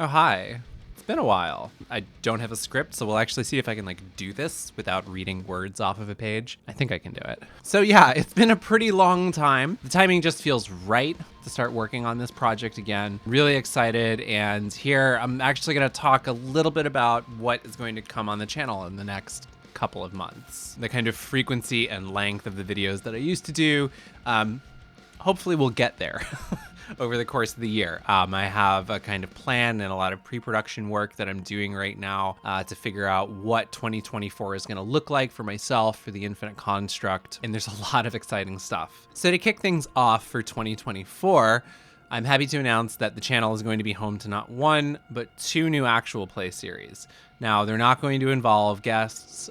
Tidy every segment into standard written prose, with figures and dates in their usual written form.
Oh, hi. It's been a while. I don't have a script, so we'll actually see if I can do this without reading words off of a page. I think I can do it. So yeah, it's been a pretty long time. The timing just feels right to start working on this project again. Really excited, and here I'm actually going to talk a little bit about what is going to come on the channel in the next couple of months. The kind of frequency and length of the videos that I used to do, hopefully we'll get there over the course of the year. I have a kind of plan and a lot of pre-production work that I'm doing right now to figure out what 2024 is going to look like for myself, for the Infinite Construct, and there's a lot of exciting stuff. So to kick things off for 2024, I'm happy to announce that the channel is going to be home to not one, but two new actual play series. Now, they're not going to involve guests.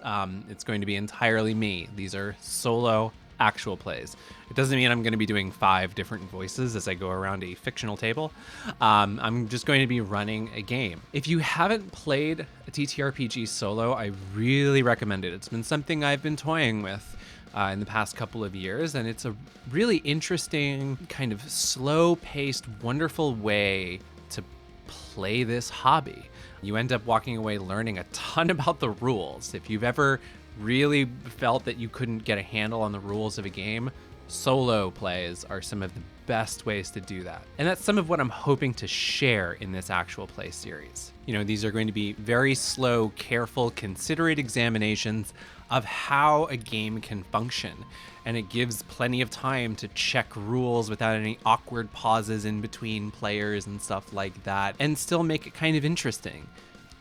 It's going to be entirely me. These are solo actual plays. It doesn't mean I'm going to be doing 5 different voices as I go around a fictional table. I'm just going to be running a game. If you haven't played a TTRPG solo, I really recommend it. It's been something I've been toying with in the past couple of years, and it's a really interesting, kind of slow-paced, wonderful way to play this hobby. You end up walking away learning a ton about the rules. If you've ever really felt that you couldn't get a handle on the rules of a game, solo plays are some of the best ways to do that. And that's some of what I'm hoping to share in this actual play series. You know, these are going to be very slow, careful, considerate examinations of how a game can function. And it gives plenty of time to check rules without any awkward pauses in between players and stuff like that, and still make it kind of interesting.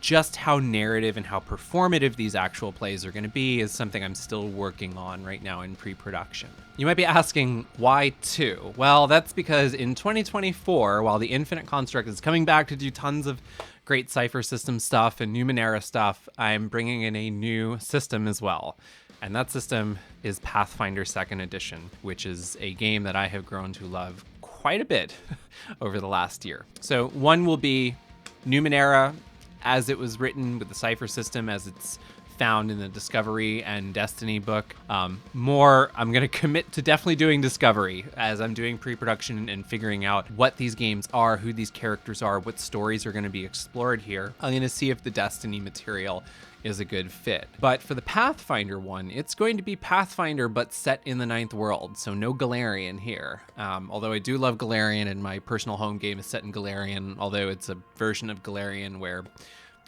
Just how narrative and how performative these actual plays are going to be is something I'm still working on right now in pre-production. You might be asking, why 2? Well, that's because in 2024, while the Infinite Construct is coming back to do tons of great Cypher System stuff and Numenera stuff, I'm bringing in a new system as well. And that system is Pathfinder 2nd Edition, which is a game that I have grown to love quite a bit over the last year. So one will be Numenera as it was written with the Cypher System, as it's found in the Discovery and Destiny book. I'm going to commit to definitely doing Discovery as I'm doing pre-production and figuring out what these games are, who these characters are, what stories are going to be explored here. I'm going to see if the Destiny material is a good fit. But for the Pathfinder one, it's going to be Pathfinder but set in the 9th world, so no Golarion here. Although I do love Golarion, and my personal home game is set in Golarion, although it's a version of Golarion where,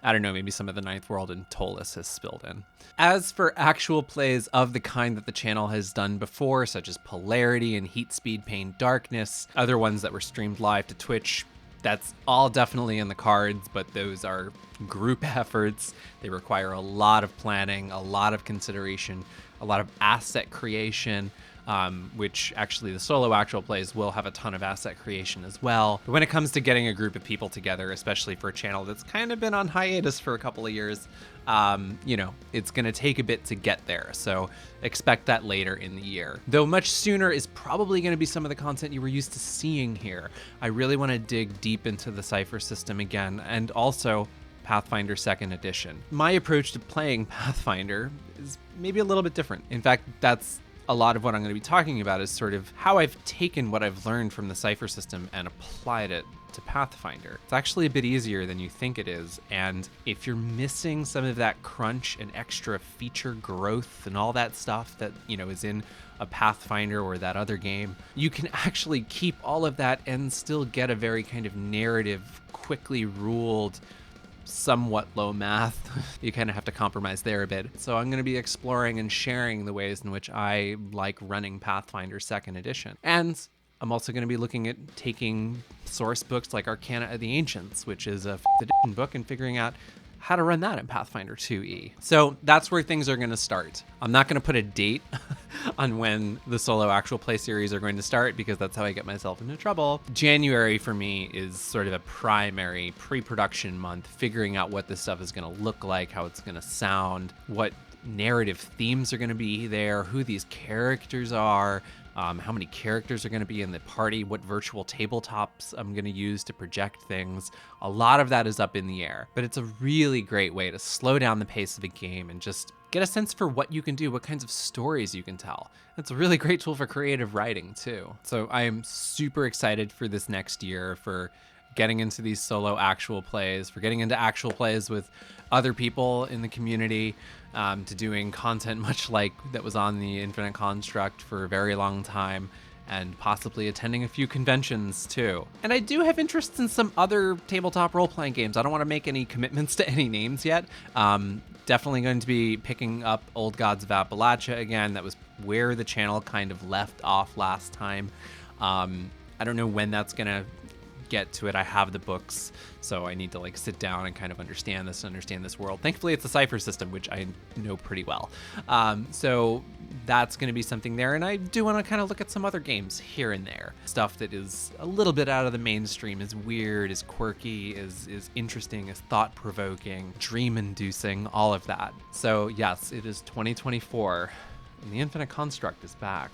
I don't know, maybe some of the 9th world and Ptolus has spilled in. As for actual plays of the kind that the channel has done before, such as Polarity and Heat Speed Pain Darkness, other ones that were streamed live to Twitch, that's all definitely in the cards, but those are group efforts. They require a lot of planning, a lot of consideration, a lot of asset creation, which actually the solo actual plays will have a ton of asset creation as well. But when it comes to getting a group of people together, especially for a channel that's kind of been on hiatus for a couple of years, you know, it's going to take a bit to get there. So expect that later in the year. Though much sooner is probably going to be some of the content you were used to seeing here. I really want to dig deep into the Cypher System again, and also Pathfinder 2nd Edition. My approach to playing Pathfinder is maybe a little bit different. In fact, that's a lot of what I'm going to be talking about, is sort of how I've taken what I've learned from the Cypher System and applied it to Pathfinder. It's actually a bit easier than you think it is, and if you're missing some of that crunch and extra feature growth and all that stuff that, you know, is in a Pathfinder or that other game, you can actually keep all of that and still get a very kind of narrative, quickly ruled, somewhat low math. You kind of have to compromise there a bit. So I'm going to be exploring and sharing the ways in which I like running Pathfinder 2nd Edition. And I'm also going to be looking at taking source books like Arcana of the Ancients, which is a 5th edition book, and figuring out how to run that in Pathfinder 2e. So that's where things are going to start. I'm not going to put a date on when the solo actual play series are going to start, because that's how I get myself into trouble. January for me is sort of a primary pre-production month, figuring out what this stuff is going to look like, how it's going to sound, what narrative themes are going to be there, who these characters are, how many characters are going to be in the party, what virtual tabletops I'm going to use to project things. A lot of that is up in the air, but it's a really great way to slow down the pace of a game and just get a sense for what you can do, what kinds of stories you can tell. It's a really great tool for creative writing too. So I am super excited for this next year, for getting into these solo actual plays, for getting into actual plays with other people in the community, to doing content much like that was on the Infinite Construct for a very long time, and possibly attending a few conventions too. And I do have interests in some other tabletop role-playing games. I don't want to make any commitments to any names yet. Definitely going to be picking up Old Gods of Appalachia again. That was where the channel kind of left off last time. I don't know when that's gonna get to it. I have the books, so I need to like sit down and kind of understand this world. Thankfully, it's a cipher system, which I know pretty well. So that's going to be something there. And I do want to kind of look at some other games here and there. Stuff that is a little bit out of the mainstream, is weird, is quirky, is interesting, is thought-provoking, dream-inducing, all of that. So yes, it is 2024, and the Infinite Construct is back.